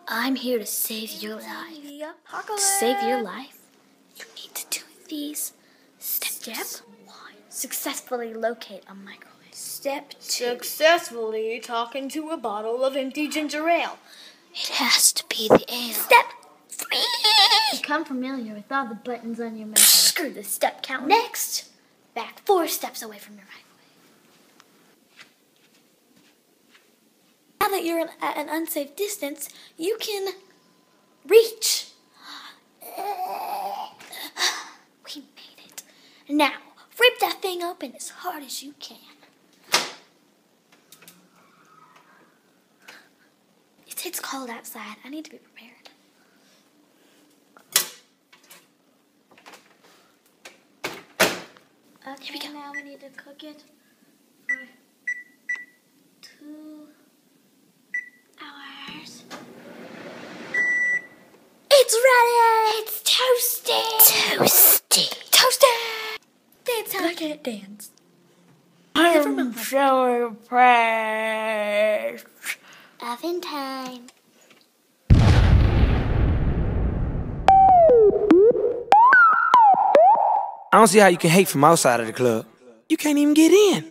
I'm here to save your life. To save your life, you need to do these steps. Step 1. Successfully locate a microwave. Step 2. Successfully talking to a bottle of empty ginger ale. It has to be the ale. Step 3. Become familiar with all the buttons on your microwave. Screw the step count. Next, back 4 steps away from your microwave. Now that you're at an unsafe distance, you can reach. We made it. Now, rip that thing open as hard as you can. It's cold outside. I need to be prepared. Okay, here we go. Now we need to cook it for 2 hours. It's ready! It's toasty! Toasty! Dance how I can't dance. I'm so impressed. Oven time. I don't see how you can hate from outside of the club. You can't even get in.